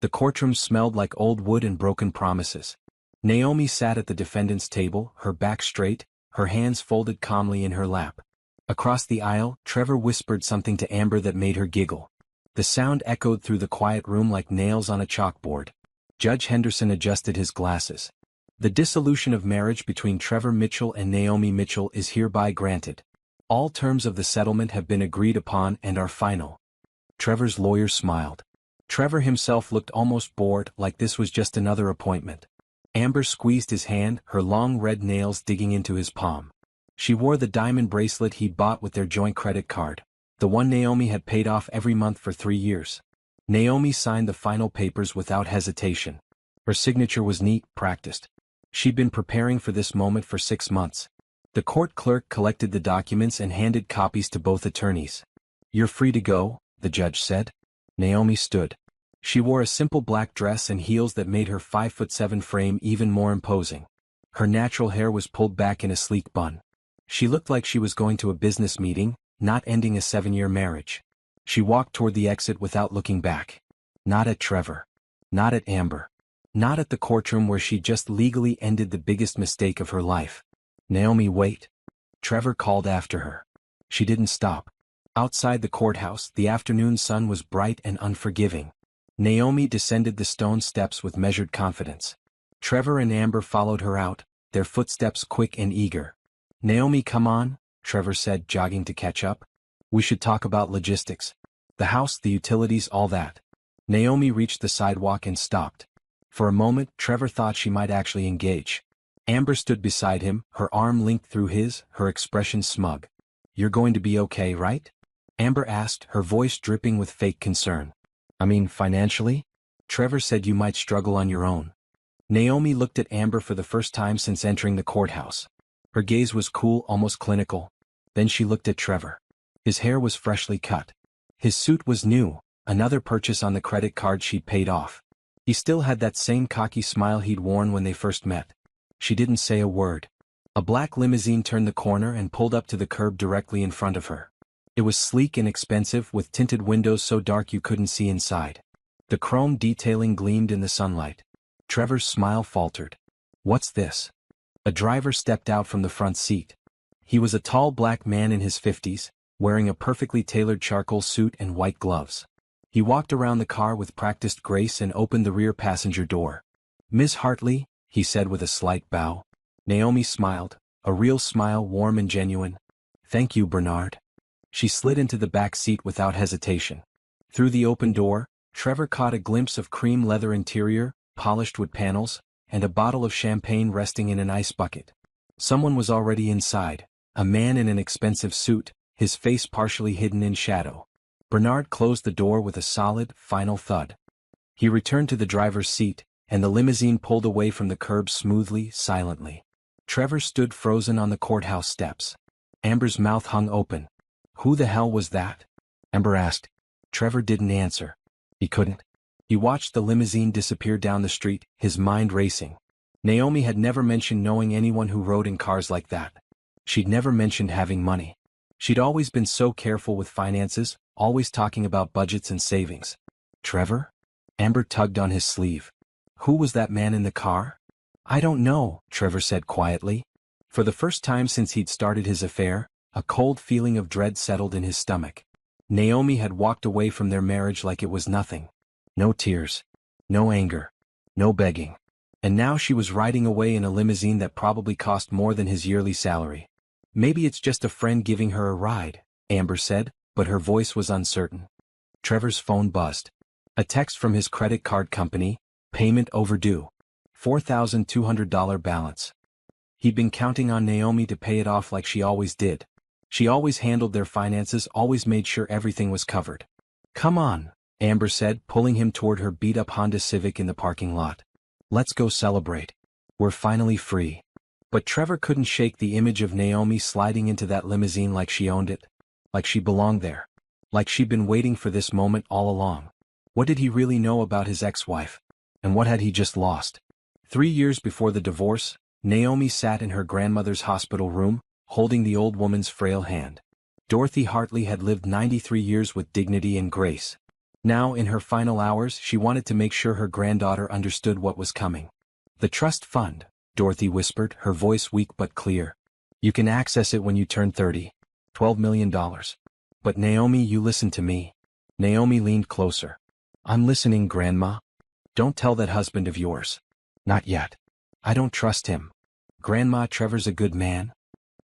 The courtroom smelled like old wood and broken promises. Naomi sat at the defendant's table, her back straight, her hands folded calmly in her lap. Across the aisle, Trevor whispered something to Amber that made her giggle. The sound echoed through the quiet room like nails on a chalkboard. Judge Henderson adjusted his glasses. The dissolution of marriage between Trevor Mitchell and Naomi Mitchell is hereby granted. All terms of the settlement have been agreed upon and are final. Trevor's lawyer smiled. Trevor himself looked almost bored, like this was just another appointment. Amber squeezed his hand, her long red nails digging into his palm. She wore the diamond bracelet he'd bought with their joint credit card, the one Naomi had paid off every month for 3 years. Naomi signed the final papers without hesitation. Her signature was neat, practiced. She'd been preparing for this moment for 6 months. The court clerk collected the documents and handed copies to both attorneys. "You're free to go," the judge said. Naomi stood. She wore a simple black dress and heels that made her 5'7" frame even more imposing. Her natural hair was pulled back in a sleek bun. She looked like she was going to a business meeting, not ending a 7-year marriage. She walked toward the exit without looking back. Not at Trevor. Not at Amber. Not at the courtroom where she just legally ended the biggest mistake of her life. "Naomi, wait." Trevor called after her. She didn't stop. Outside the courthouse, the afternoon sun was bright and unforgiving. Naomi descended the stone steps with measured confidence. Trevor and Amber followed her out, their footsteps quick and eager. "Naomi, come on," Trevor said, jogging to catch up. "We should talk about logistics. The house, the utilities, all that." Naomi reached the sidewalk and stopped. For a moment, Trevor thought she might actually engage. Amber stood beside him, her arm linked through his, her expression smug. "You're going to be okay, right?" Amber asked, her voice dripping with fake concern. "I mean, financially?" Trevor said, "You might struggle on your own." Naomi looked at Amber for the first time since entering the courthouse. Her gaze was cool, almost clinical. Then she looked at Trevor. His hair was freshly cut. His suit was new, another purchase on the credit card she'd paid off. He still had that same cocky smile he'd worn when they first met. She didn't say a word. A black limousine turned the corner and pulled up to the curb directly in front of her. It was sleek and expensive, with tinted windows so dark you couldn't see inside. The chrome detailing gleamed in the sunlight. Trevor's smile faltered. "What's this?" A driver stepped out from the front seat. He was a tall black man in his 50s, wearing a perfectly tailored charcoal suit and white gloves. He walked around the car with practiced grace and opened the rear passenger door. "Miss Hartley," he said with a slight bow. Naomi smiled, a real smile, warm and genuine. "Thank you, Bernard." She slid into the back seat without hesitation. Through the open door, Trevor caught a glimpse of cream leather interior, polished wood panels, and a bottle of champagne resting in an ice bucket. Someone was already inside, a man in an expensive suit, his face partially hidden in shadow. Bernard closed the door with a solid, final thud. He returned to the driver's seat, and the limousine pulled away from the curb smoothly, silently. Trevor stood frozen on the courthouse steps. Amber's mouth hung open. "Who the hell was that?" Amber asked. Trevor didn't answer. He couldn't. He watched the limousine disappear down the street, his mind racing. Naomi had never mentioned knowing anyone who rode in cars like that. She'd never mentioned having money. She'd always been so careful with finances, always talking about budgets and savings. "Trevor?" Amber tugged on his sleeve. "Who was that man in the car?" "I don't know," Trevor said quietly. For the first time since he'd started his affair, a cold feeling of dread settled in his stomach. Naomi had walked away from their marriage like it was nothing. No tears. No anger. No begging. And now she was riding away in a limousine that probably cost more than his yearly salary. "Maybe it's just a friend giving her a ride," Amber said, but her voice was uncertain. Trevor's phone buzzed. A text from his credit card company, payment overdue. $4,200 balance. He'd been counting on Naomi to pay it off like she always did. She always handled their finances, always made sure everything was covered. "Come on," Amber said, pulling him toward her beat-up Honda Civic in the parking lot. "Let's go celebrate. We're finally free." But Trevor couldn't shake the image of Naomi sliding into that limousine like she owned it. Like she belonged there. Like she'd been waiting for this moment all along. What did he really know about his ex-wife? And what had he just lost? 3 years before the divorce, Naomi sat in her grandmother's hospital room, holding the old woman's frail hand. Dorothy Hartley had lived 93 years with dignity and grace. Now, in her final hours, she wanted to make sure her granddaughter understood what was coming. The trust fund, Dorothy whispered, her voice weak but clear. You can access it when you turn 30. $12 million. But Naomi, you listen to me. Naomi leaned closer. I'm listening, Grandma. Don't tell that husband of yours. Not yet. I don't trust him. Grandma, Trevor's a good man.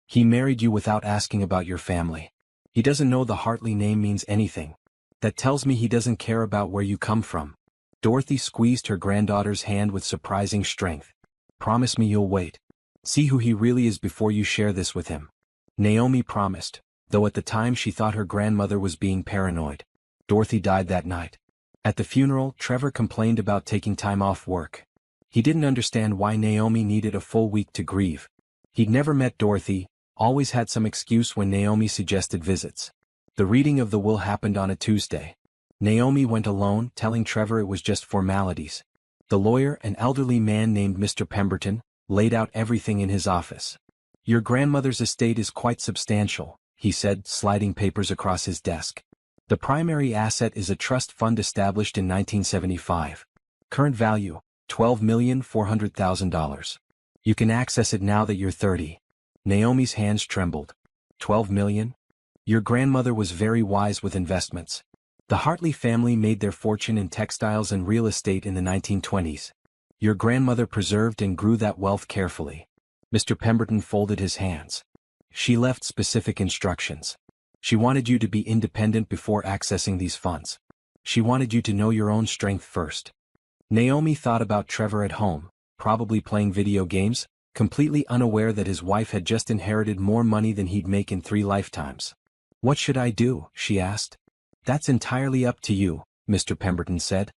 He married you without asking about your family. He doesn't know the Hartley name means anything. That tells me he doesn't care about where you come from. Dorothy squeezed her granddaughter's hand with surprising strength. Promise me you'll wait. See who he really is before you share this with him. Naomi promised, though at the time she thought her grandmother was being paranoid. Dorothy died that night. At the funeral, Trevor complained about taking time off work. He didn't understand why Naomi needed a full week to grieve. He'd never met Dorothy, always had some excuse when Naomi suggested visits. The reading of the will happened on a Tuesday. Naomi went alone, telling Trevor it was just formalities. The lawyer, an elderly man named Mr. Pemberton, laid out everything in his office. Your grandmother's estate is quite substantial, he said, sliding papers across his desk. The primary asset is a trust fund established in 1975. Current value, $12,400,000. You can access it now that you're 30. Naomi's hands trembled. $12 million? Your grandmother was very wise with investments. The Hartley family made their fortune in textiles and real estate in the 1920s. Your grandmother preserved and grew that wealth carefully. Mr. Pemberton folded his hands. She left specific instructions. She wanted you to be independent before accessing these funds. She wanted you to know your own strength first. Naomi thought about Trevor at home, probably playing video games, completely unaware that his wife had just inherited more money than he'd make in 3 lifetimes. What should I do? She asked. That's entirely up to you, Mr. Pemberton said.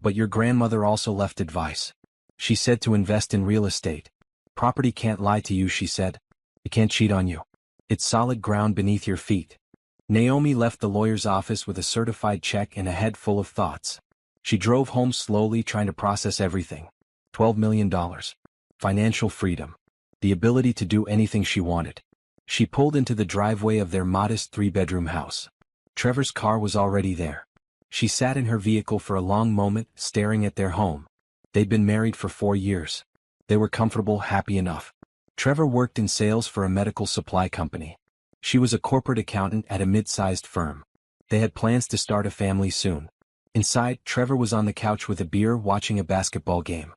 But your grandmother also left advice. She said to invest in real estate. Property can't lie to you, she said. It can't cheat on you. It's solid ground beneath your feet. Naomi left the lawyer's office with a certified check and a head full of thoughts. She drove home slowly, trying to process everything. $12 million. Financial freedom. The ability to do anything she wanted. She pulled into the driveway of their modest 3-bedroom house. Trevor's car was already there. She sat in her vehicle for a long moment, staring at their home. They'd been married for 4 years. They were comfortable, happy enough. Trevor worked in sales for a medical supply company. She was a corporate accountant at a mid-sized firm. They had plans to start a family soon. Inside, Trevor was on the couch with a beer watching a basketball game.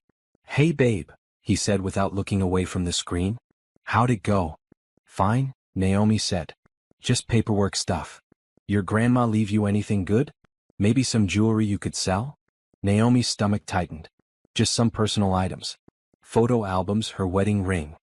Hey babe, he said without looking away from the screen. How'd it go? Fine, Naomi said. Just paperwork stuff. Your grandma leave you anything good? Maybe some jewelry you could sell? Naomi's stomach tightened. Just some personal items. Photo albums, her wedding ring.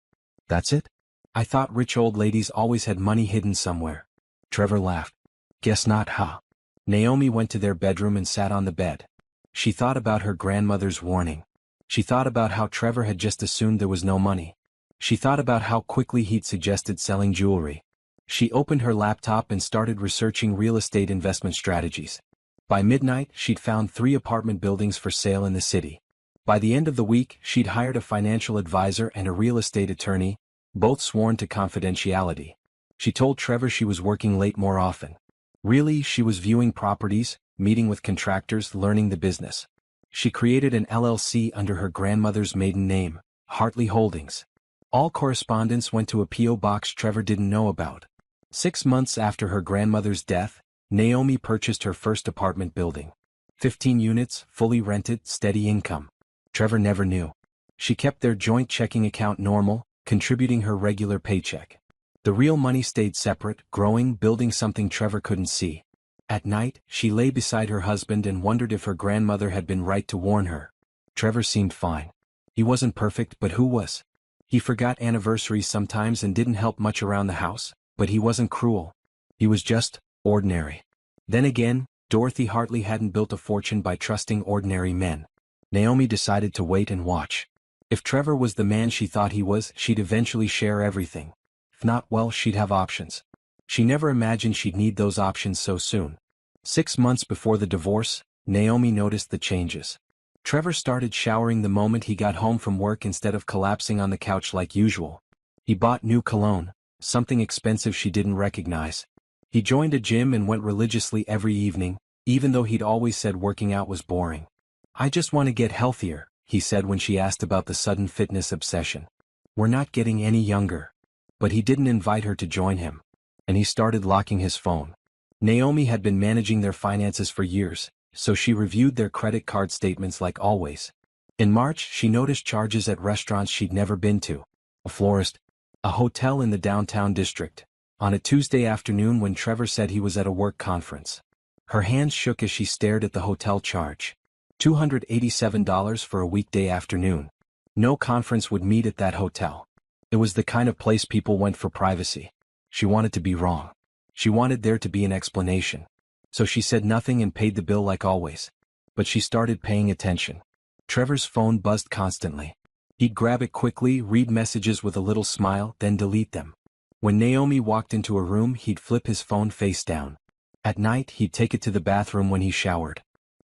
That's it? I thought rich old ladies always had money hidden somewhere. Trevor laughed. Guess not, huh? Naomi went to their bedroom and sat on the bed. She thought about her grandmother's warning. She thought about how Trevor had just assumed there was no money. She thought about how quickly he'd suggested selling jewelry. She opened her laptop and started researching real estate investment strategies. By midnight, she'd found 3 apartment buildings for sale in the city. By the end of the week, she'd hired a financial advisor and a real estate attorney, both sworn to confidentiality. She told Trevor she was working late more often. Really, she was viewing properties, meeting with contractors, learning the business. She created an LLC under her grandmother's maiden name, Hartley Holdings. All correspondence went to a P.O. box Trevor didn't know about. 6 months after her grandmother's death, Naomi purchased her first apartment building. 15 units, fully rented, steady income. Trevor never knew. She kept their joint checking account normal, contributing her regular paycheck. The real money stayed separate, growing, building something Trevor couldn't see. At night, she lay beside her husband and wondered if her grandmother had been right to warn her. Trevor seemed fine. He wasn't perfect, but who was? He forgot anniversaries sometimes and didn't help much around the house, but he wasn't cruel. He was just ordinary. Then again, Dorothy Hartley hadn't built a fortune by trusting ordinary men. Naomi decided to wait and watch. If Trevor was the man she thought he was, she'd eventually share everything. If not, well, she'd have options. She never imagined she'd need those options so soon. 6 months before the divorce, Naomi noticed the changes. Trevor started showering the moment he got home from work instead of collapsing on the couch like usual. He bought new cologne, something expensive she didn't recognize. He joined a gym and went religiously every evening, even though he'd always said working out was boring. "I just want to get healthier," he said when she asked about the sudden fitness obsession. "We're not getting any younger." But he didn't invite her to join him. And he started locking his phone. Naomi had been managing their finances for years, so she reviewed their credit card statements like always. In March, she noticed charges at restaurants she'd never been to. A florist, a hotel in the downtown district. On a Tuesday afternoon when Trevor said he was at a work conference. Her hands shook as she stared at the hotel charge. $287 for a weekday afternoon. No conference would meet at that hotel. It was the kind of place people went for privacy. She wanted to be wrong. She wanted there to be an explanation. So she said nothing and paid the bill like always. But she started paying attention. Trevor's phone buzzed constantly. He'd grab it quickly, read messages with a little smile, then delete them. When Naomi walked into a room, he'd flip his phone face down. At night, he'd take it to the bathroom when he showered.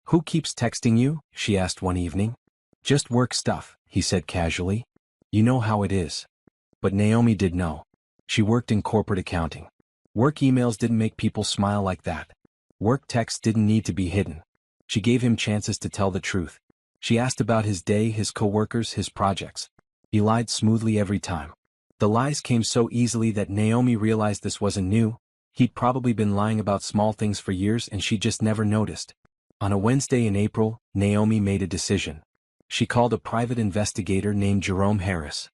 "Who keeps texting you?" she asked one evening. "Just work stuff," he said casually. "You know how it is." But Naomi did know. She worked in corporate accounting. Work emails didn't make people smile like that. Work texts didn't need to be hidden. She gave him chances to tell the truth. She asked about his day, his coworkers, his projects. He lied smoothly every time. The lies came so easily that Naomi realized this wasn't new. He'd probably been lying about small things for years and she just never noticed. On a Wednesday in April, Naomi made a decision. She called a private investigator named Jerome Harris.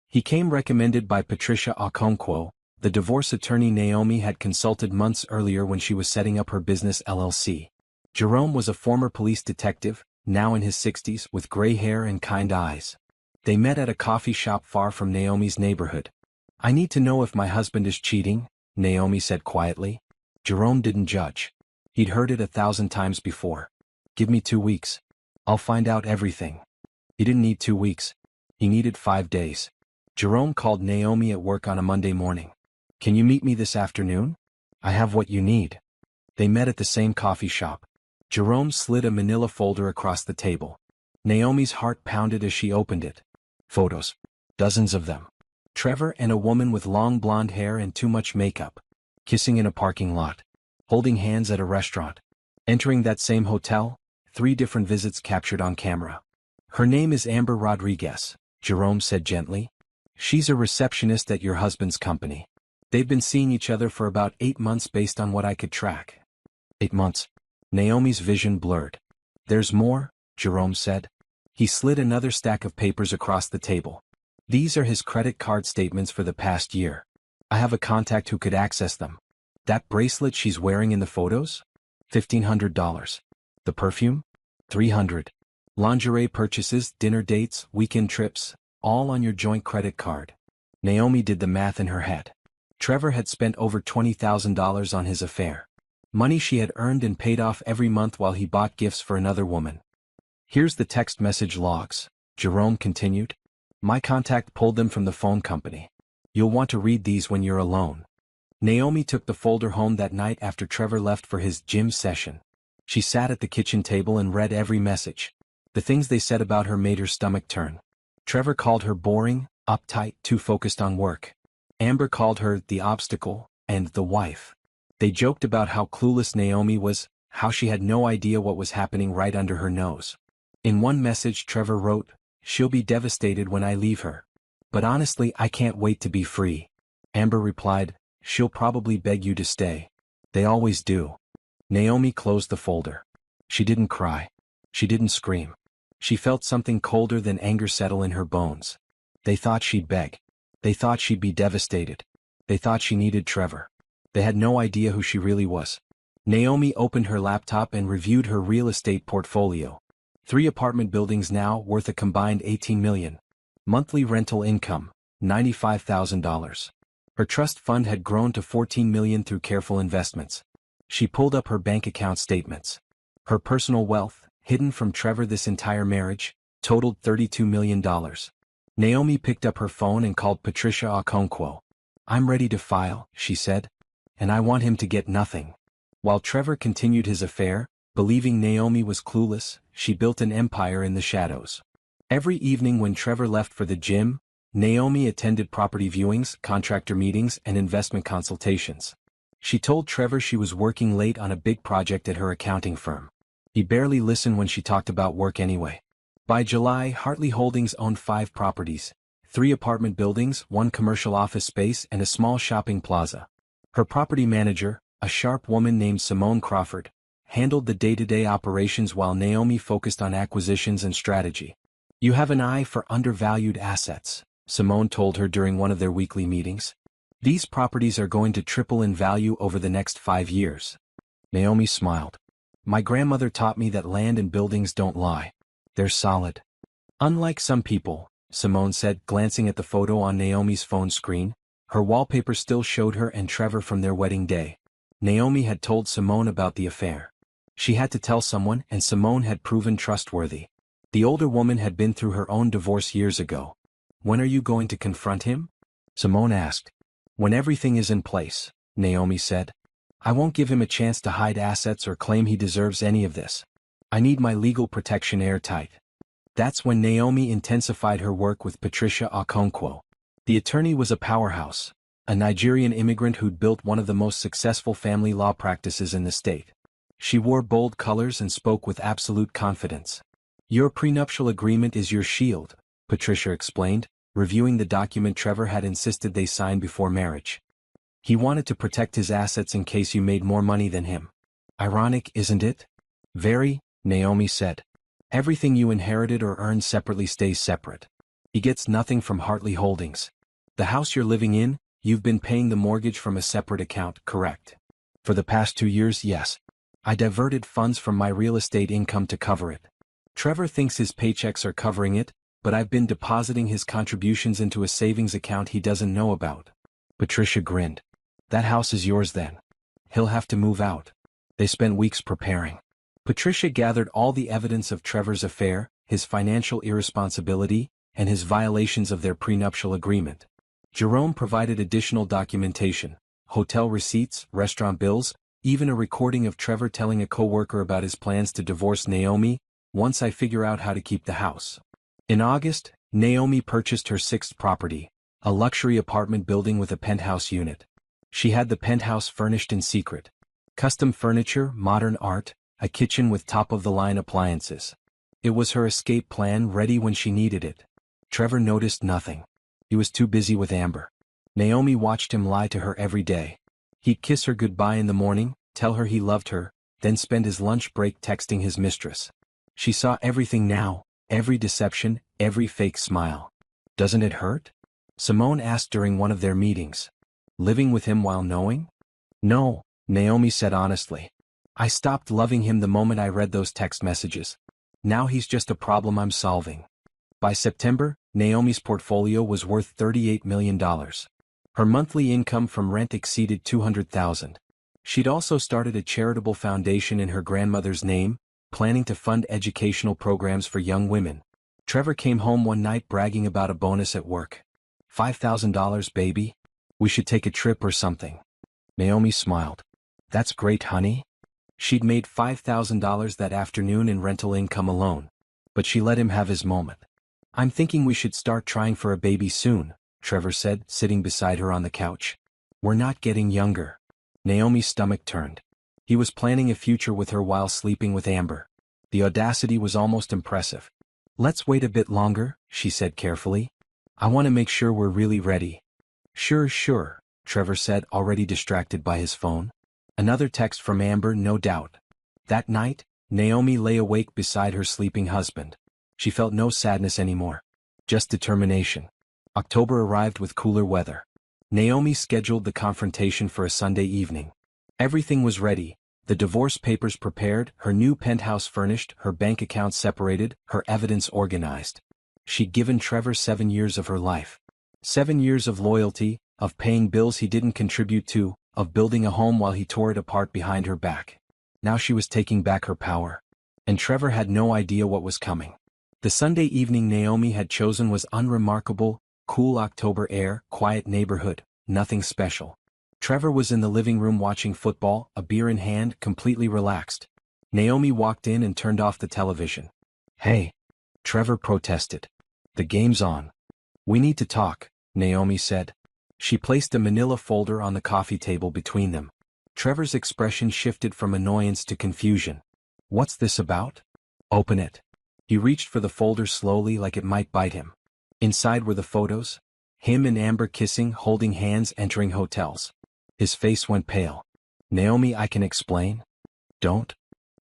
He came recommended by Patricia Okonkwo, the divorce attorney Naomi had consulted months earlier when she was setting up her business LLC. Jerome was a former police detective, now in his 60s, with gray hair and kind eyes. They met at a coffee shop far from Naomi's neighborhood. "I need to know if my husband is cheating," Naomi said quietly. Jerome didn't judge. He'd heard it 1,000 times before. "Give me 2 weeks. I'll find out everything." He didn't need 2 weeks. He needed 5 days. Jerome called Naomi at work on a Monday morning. "Can you meet me this afternoon? I have what you need." They met at the same coffee shop. Jerome slid a manila folder across the table. Naomi's heart pounded as she opened it. Photos. Dozens of them. Trevor and a woman with long blonde hair and too much makeup. Kissing in a parking lot. Holding hands at a restaurant. Entering that same hotel, 3 different visits captured on camera. "Her name is Amber Rodriguez," Jerome said gently. "She's a receptionist at your husband's company. They've been seeing each other for about 8 months based on what I could track." 8 months. Naomi's vision blurred. "There's more," Jerome said. He slid another stack of papers across the table. "These are his credit card statements for the past year. I have a contact who could access them. That bracelet she's wearing in the photos? $1,500. The perfume? $300. Lingerie purchases, dinner dates, weekend trips, all on your joint credit card." Naomi did the math in her head. Trevor had spent over $20,000 on his affair. Money she had earned and paid off every month while he bought gifts for another woman. "Here's the text message logs," Jerome continued. "My contact pulled them from the phone company. You'll want to read these when you're alone." Naomi took the folder home that night after Trevor left for his gym session. She sat at the kitchen table and read every message. The things they said about her made her stomach turn. Trevor called her boring, uptight, too focused on work. Amber called her the obstacle and the wife. They joked about how clueless Naomi was, how she had no idea what was happening right under her nose. In one message Trevor wrote, "She'll be devastated when I leave her. But honestly, I can't wait to be free." Amber replied, "She'll probably beg you to stay. They always do." Naomi closed the folder. She didn't cry. She didn't scream. She felt something colder than anger settle in her bones. They thought she'd beg. They thought she'd be devastated. They thought she needed Trevor. They had no idea who she really was. Naomi opened her laptop and reviewed her real estate portfolio. 3 apartment buildings now worth a combined $18 million. Monthly rental income, $95,000. Her trust fund had grown to $14 million through careful investments. She pulled up her bank account statements. Her personal wealth, hidden from Trevor this entire marriage, totaled $32 million. Naomi picked up her phone and called Patricia Okonkwo. "I'm ready to file," she said. "And I want him to get nothing." While Trevor continued his affair, believing Naomi was clueless, she built an empire in the shadows. Every evening when Trevor left for the gym, Naomi attended property viewings, contractor meetings, and investment consultations. She told Trevor she was working late on a big project at her accounting firm. He barely listened when she talked about work anyway. By July, Hartley Holdings owned 5 properties, 3 apartment buildings, 1 commercial office space, and a small shopping plaza. Her property manager, a sharp woman named Simone Crawford, handled the day-to-day operations while Naomi focused on acquisitions and strategy. "You have an eye for undervalued assets," Simone told her during one of their weekly meetings. "These properties are going to triple in value over the next 5 years." Naomi smiled. "My grandmother taught me that land and buildings don't lie. They're solid." "Unlike some people," Simone said, glancing at the photo on Naomi's phone screen. Her wallpaper still showed her and Trevor from their wedding day. Naomi had told Simone about the affair. She had to tell someone, and Simone had proven trustworthy. The older woman had been through her own divorce years ago. "When are you going to confront him?" Simone asked. "When everything is in place," Naomi said. "I won't give him a chance to hide assets or claim he deserves any of this. I need my legal protection airtight." That's when Naomi intensified her work with Patricia Okonkwo. The attorney was a powerhouse, a Nigerian immigrant who'd built one of the most successful family law practices in the state. She wore bold colors and spoke with absolute confidence. "Your prenuptial agreement is your shield," Patricia explained, reviewing the document Trevor had insisted they sign before marriage. "He wanted to protect his assets in case you made more money than him. Ironic, isn't it?" "Very," Naomi said. "Everything you inherited or earned separately stays separate. He gets nothing from Hartley Holdings. The house you're living in, you've been paying the mortgage from a separate account, correct?" "For the past 2 years, yes. I diverted funds from my real estate income to cover it. Trevor thinks his paychecks are covering it, but I've been depositing his contributions into a savings account he doesn't know about." Patricia grinned. "That house is yours then. He'll have to move out." They spent weeks preparing. Patricia gathered all the evidence of Trevor's affair, his financial irresponsibility, and his violations of their prenuptial agreement. Jerome provided additional documentation, hotel receipts, restaurant bills, even a recording of Trevor telling a coworker about his plans to divorce Naomi, "Once I figure out how to keep the house." In August, Naomi purchased her 6th property, a luxury apartment building with a penthouse unit. She had the penthouse furnished in secret. Custom furniture, modern art, a kitchen with top-of-the-line appliances. It was her escape plan, ready when she needed it. Trevor noticed nothing. He was too busy with Amber. Naomi watched him lie to her every day. He'd kiss her goodbye in the morning, tell her he loved her, then spend his lunch break texting his mistress. She saw everything now, every deception, every fake smile. "Doesn't it hurt?" Simone asked during one of their meetings. "Living with him while knowing?" "No," Naomi said honestly. "I stopped loving him the moment I read those text messages. Now he's just a problem I'm solving." By September, Naomi's portfolio was worth $38 million. Her monthly income from rent exceeded $200,000. She'd also started a charitable foundation in her grandmother's name, planning to fund educational programs for young women. Trevor came home one night bragging about a bonus at work. $5,000, baby. We should take a trip or something." Naomi smiled. "That's great, honey." She'd made $5,000 that afternoon in rental income alone. But she let him have his moment. "I'm thinking we should start trying for a baby soon," Trevor said, sitting beside her on the couch. "We're not getting younger." Naomi's stomach turned. He was planning a future with her while sleeping with Amber. The audacity was almost impressive. "Let's wait a bit longer," she said carefully. "I want to make sure we're really ready." Sure, Trevor said, already distracted by his phone. Another text from Amber, no doubt. That night, Naomi lay awake beside her sleeping husband. She felt no sadness anymore. Just determination. October arrived with cooler weather. Naomi scheduled the confrontation for a Sunday evening. Everything was ready, the divorce papers prepared, her new penthouse furnished, her bank accounts separated, her evidence organized. She'd given Trevor 7 years of her life. 7 years of loyalty, of paying bills he didn't contribute to, of building a home while he tore it apart behind her back. Now she was taking back her power. And Trevor had no idea what was coming. The Sunday evening Naomi had chosen was unremarkable, cool October air, quiet neighborhood, nothing special. Trevor was in the living room watching football, a beer in hand, completely relaxed. Naomi walked in and turned off the television. "Hey," Trevor protested. "The game's on." "We need to talk," Naomi said. She placed a manila folder on the coffee table between them. Trevor's expression shifted from annoyance to confusion. What's this about? Open it. He reached for the folder slowly like it might bite him. Inside were the photos. Him and Amber kissing, holding hands, entering hotels. His face went pale. Naomi, I can explain. Don't.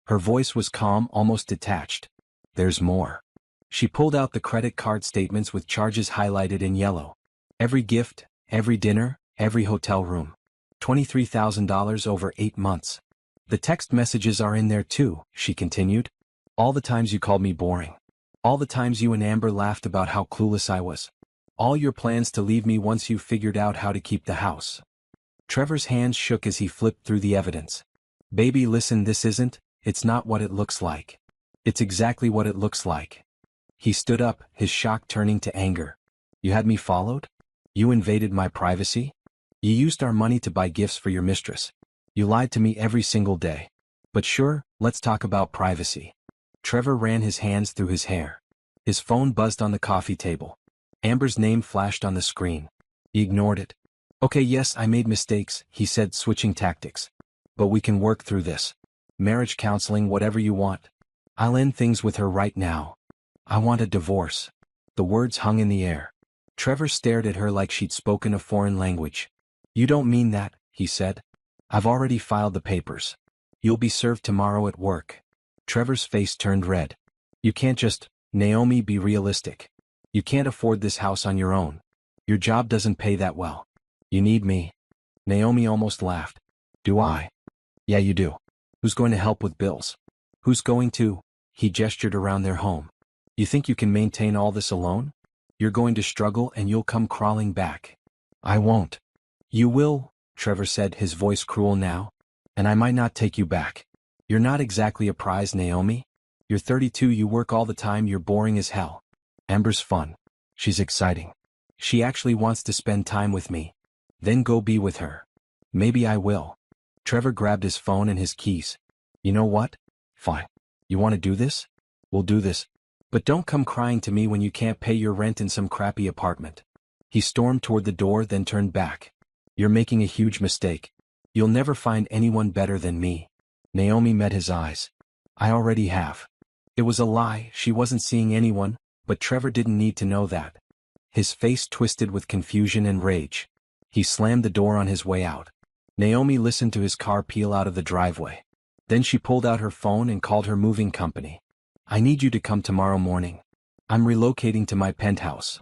Her voice was calm, almost detached. There's more. She pulled out the credit card statements with charges highlighted in yellow. Every gift, every dinner, every hotel room. $23,000 over 8 months. The text messages are in there too, she continued. All the times you called me boring. All the times you and Amber laughed about how clueless I was. All your plans to leave me once you figured out how to keep the house. Trevor's hands shook as he flipped through the evidence. Baby, listen, it's not what it looks like. It's exactly what it looks like. He stood up, his shock turning to anger. You had me followed? You invaded my privacy? You used our money to buy gifts for your mistress. You lied to me every single day. But sure, let's talk about privacy. Trevor ran his hands through his hair. His phone buzzed on the coffee table. Amber's name flashed on the screen. He ignored it. Okay, yes, I made mistakes, he said, switching tactics. But we can work through this. Marriage counseling, whatever you want. I'll end things with her right now. I want a divorce. The words hung in the air. Trevor stared at her like she'd spoken a foreign language. You don't mean that, he said. I've already filed the papers. You'll be served tomorrow at work. Trevor's face turned red. You can't just, Naomi, be realistic. You can't afford this house on your own. Your job doesn't pay that well. You need me. Naomi almost laughed. Do I? Yeah, you do. Who's going to help with bills? Who's going to? He gestured around their home. You think you can maintain all this alone? You're going to struggle and you'll come crawling back. I won't. You will, Trevor said, his voice cruel now. And I might not take you back. You're not exactly a prize, Naomi. You're 32, you work all the time, you're boring as hell. Amber's fun. She's exciting. She actually wants to spend time with me. Then go be with her. Maybe I will. Trevor grabbed his phone and his keys. You know what? Fine. You want to do this? We'll do this. But don't come crying to me when you can't pay your rent in some crappy apartment. He stormed toward the door, then turned back. You're making a huge mistake. You'll never find anyone better than me. Naomi met his eyes. I already have. It was a lie, she wasn't seeing anyone, but Trevor didn't need to know that. His face twisted with confusion and rage. He slammed the door on his way out. Naomi listened to his car peel out of the driveway. Then she pulled out her phone and called her moving company. I need you to come tomorrow morning. I'm relocating to my penthouse.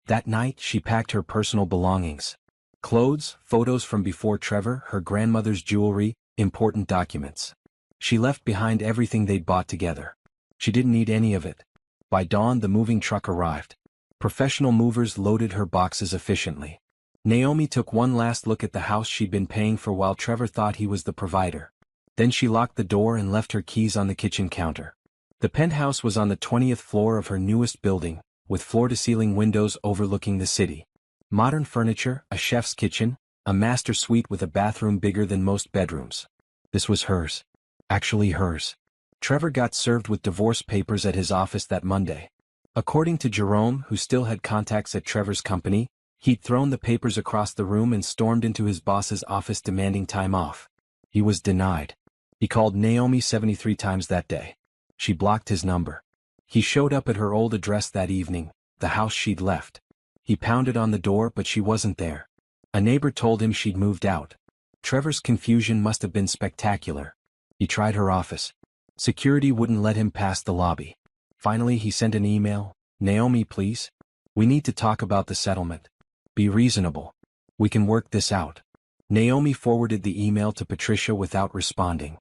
That night, she packed her personal belongings. Clothes, photos from before Trevor, her grandmother's jewelry, important documents. She left behind everything they'd bought together. She didn't need any of it. By dawn, the moving truck arrived. Professional movers loaded her boxes efficiently. Naomi took one last look at the house she'd been paying for while Trevor thought he was the provider. Then she locked the door and left her keys on the kitchen counter. The penthouse was on the 20th floor of her newest building, with floor-to-ceiling windows overlooking the city. Modern furniture, a chef's kitchen, a master suite with a bathroom bigger than most bedrooms. This was hers. Actually hers. Trevor got served with divorce papers at his office that Monday. According to Jerome, who still had contacts at Trevor's company, he'd thrown the papers across the room and stormed into his boss's office demanding time off. He was denied. He called Naomi 73 times that day. She blocked his number. He showed up at her old address that evening, the house she'd left. He pounded on the door, but she wasn't there. A neighbor told him she'd moved out. Trevor's confusion must have been spectacular. He tried her office. Security wouldn't let him past the lobby. Finally, he sent an email. Naomi, please. We need to talk about the settlement. Be reasonable. We can work this out. Naomi forwarded the email to Patricia without responding.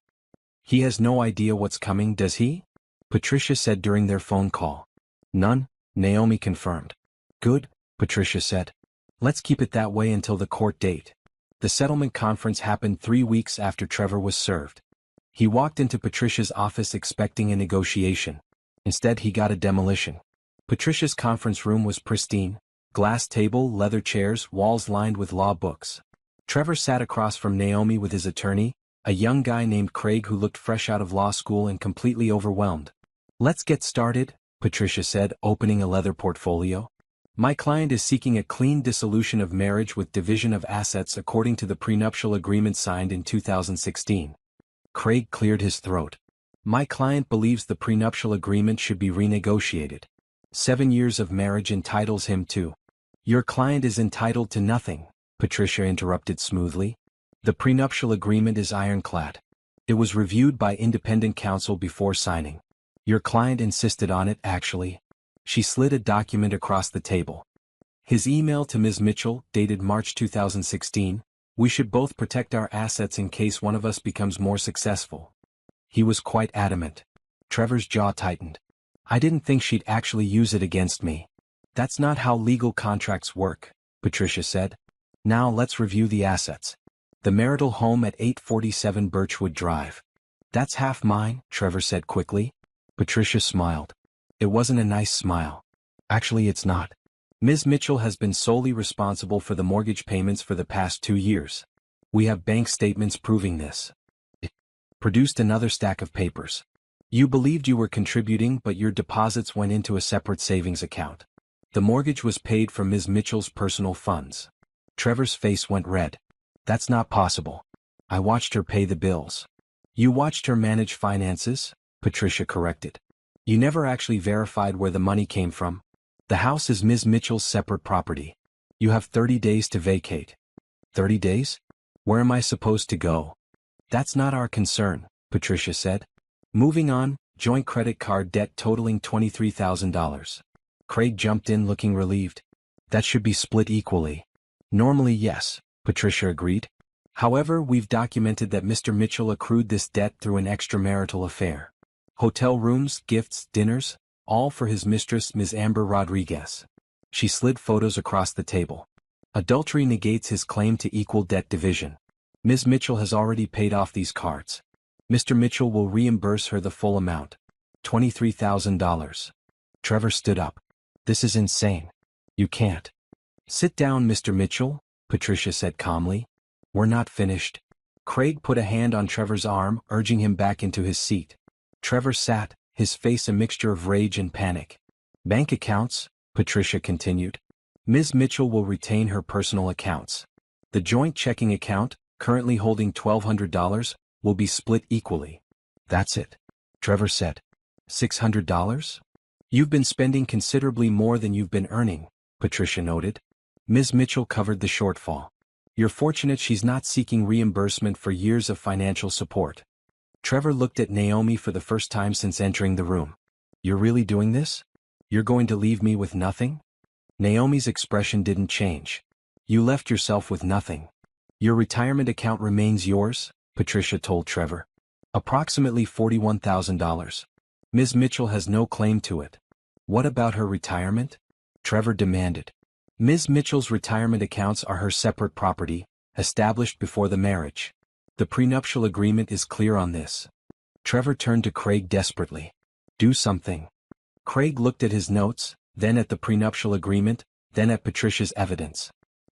He has no idea what's coming, does he? Patricia said during their phone call. None, Naomi confirmed. Good, Patricia said. Let's keep it that way until the court date. The settlement conference happened 3 weeks after Trevor was served. He walked into Patricia's office expecting a negotiation. Instead, he got a demolition. Patricia's conference room was pristine. Glass table, leather chairs, walls lined with law books. Trevor sat across from Naomi with his attorney, a young guy named Craig who looked fresh out of law school and completely overwhelmed. Let's get started, Patricia said, opening a leather portfolio. My client is seeking a clean dissolution of marriage with division of assets according to the prenuptial agreement signed in 2016. Craig cleared his throat. My client believes the prenuptial agreement should be renegotiated. 7 years of marriage entitles him to. Your client is entitled to nothing, Patricia interrupted smoothly. The prenuptial agreement is ironclad. It was reviewed by independent counsel before signing. Your client insisted on it, actually. She slid a document across the table. His email to Ms. Mitchell, dated March 2016, we should both protect our assets in case one of us becomes more successful. He was quite adamant. Trevor's jaw tightened. I didn't think she'd actually use it against me. That's not how legal contracts work, Patricia said. Now let's review the assets. The marital home at 847 Birchwood Drive. That's half mine, Trevor said quickly. Patricia smiled. It wasn't a nice smile. Actually, it's not. Ms. Mitchell has been solely responsible for the mortgage payments for the past 2 years. We have bank statements proving this. It produced another stack of papers. You believed you were contributing, but your deposits went into a separate savings account. The mortgage was paid from Ms. Mitchell's personal funds. Trevor's face went red. That's not possible. I watched her pay the bills. You watched her manage finances? Patricia corrected. You never actually verified where the money came from. The house is Ms. Mitchell's separate property. You have 30 days to vacate. 30 days? Where am I supposed to go? That's not our concern, Patricia said. Moving on, joint credit card debt totaling $23,000. Craig jumped in looking relieved. That should be split equally. Normally yes, Patricia agreed. However, we've documented that Mr. Mitchell accrued this debt through an extramarital affair. Hotel rooms, gifts, dinners, all for his mistress, Ms. Amber Rodriguez. She slid photos across the table. Adultery negates his claim to equal debt division. Ms. Mitchell has already paid off these cards. Mr. Mitchell will reimburse her the full amount. $23,000. Trevor stood up. This is insane. You can't. Sit down, Mr. Mitchell, Patricia said calmly. We're not finished. Craig put a hand on Trevor's arm, urging him back into his seat. Trevor sat, his face a mixture of rage and panic. Bank accounts, Patricia continued. Ms. Mitchell will retain her personal accounts. The joint checking account, currently holding $1,200, will be split equally. That's it, Trevor said. $600? You've been spending considerably more than you've been earning, Patricia noted. Ms. Mitchell covered the shortfall. You're fortunate she's not seeking reimbursement for years of financial support. Trevor looked at Naomi for the first time since entering the room. You're really doing this? You're going to leave me with nothing? Naomi's expression didn't change. You left yourself with nothing. Your retirement account remains yours, Patricia told Trevor. Approximately $41,000. Ms. Mitchell has no claim to it. What about her retirement? Trevor demanded. Ms. Mitchell's retirement accounts are her separate property, established before the marriage. The prenuptial agreement is clear on this. Trevor turned to Craig desperately. Do something. Craig looked at his notes, then at the prenuptial agreement, then at Patricia's evidence.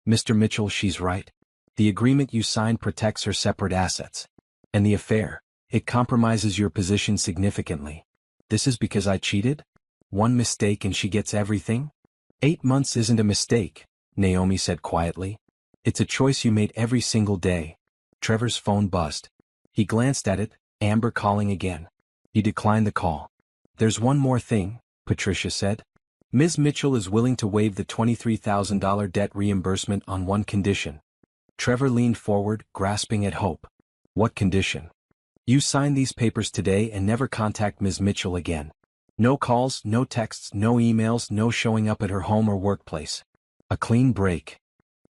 Mr. Mitchell, she's right. The agreement you signed protects her separate assets. And the affair, it compromises your position significantly. This is because I cheated? One mistake and she gets everything? 8 months isn't a mistake, Naomi said quietly. It's a choice you made every single day. Trevor's phone buzzed. He glanced at it, Amber calling again. He declined the call. There's one more thing, Patricia said. Ms. Mitchell is willing to waive the $23,000 debt reimbursement on one condition. Trevor leaned forward, grasping at hope. What condition? You sign these papers today and never contact Ms. Mitchell again. No calls, no texts, no emails, no showing up at her home or workplace. A clean break.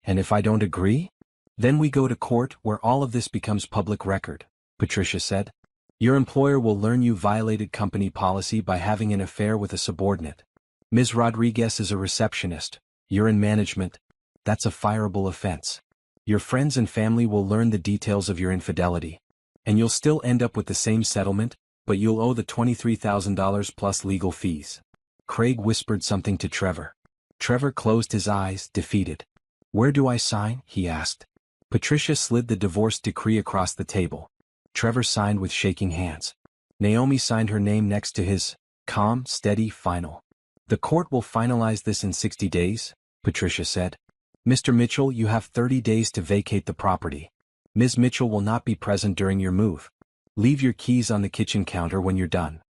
And if I don't agree? Then we go to court where all of this becomes public record, Patricia said. Your employer will learn you violated company policy by having an affair with a subordinate. Ms. Rodriguez is a receptionist. You're in management. That's a fireable offense. Your friends and family will learn the details of your infidelity. And you'll still end up with the same settlement, but you'll owe the $23,000 plus legal fees. Craig whispered something to Trevor. Trevor closed his eyes, defeated. Where do I sign? He asked. Patricia slid the divorce decree across the table. Trevor signed with shaking hands. Naomi signed her name next to his. Calm, steady, final. The court will finalize this in 60 days, Patricia said. Mr. Mitchell, you have 30 days to vacate the property. Ms. Mitchell will not be present during your move. Leave your keys on the kitchen counter when you're done.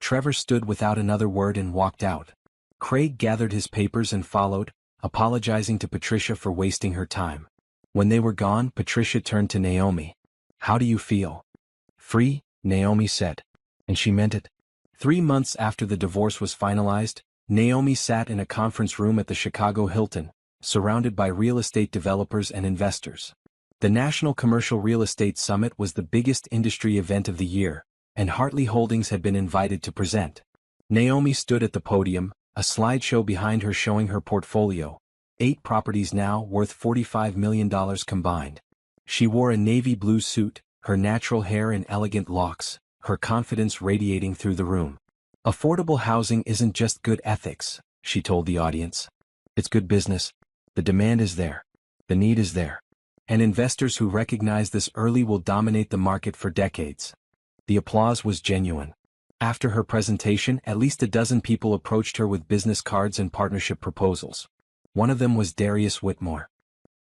Trevor stood without another word and walked out. Craig gathered his papers and followed, apologizing to Patricia for wasting her time. When they were gone, Patricia turned to Naomi. How do you feel? Free, Naomi said. And she meant it. 3 months after the divorce was finalized, Naomi sat in a conference room at the Chicago Hilton, surrounded by real estate developers and investors. The National Commercial Real Estate Summit was the biggest industry event of the year, and Hartley Holdings had been invited to present. Naomi stood at the podium, a slideshow behind her showing her portfolio, 8 properties now worth $45 million combined. She wore a navy blue suit, her natural hair in elegant locks, her confidence radiating through the room. Affordable housing isn't just good ethics, she told the audience. It's good business. The demand is there. The need is there. And investors who recognize this early will dominate the market for decades. The applause was genuine. After her presentation, at least a dozen people approached her with business cards and partnership proposals. One of them was Darius Whitmore.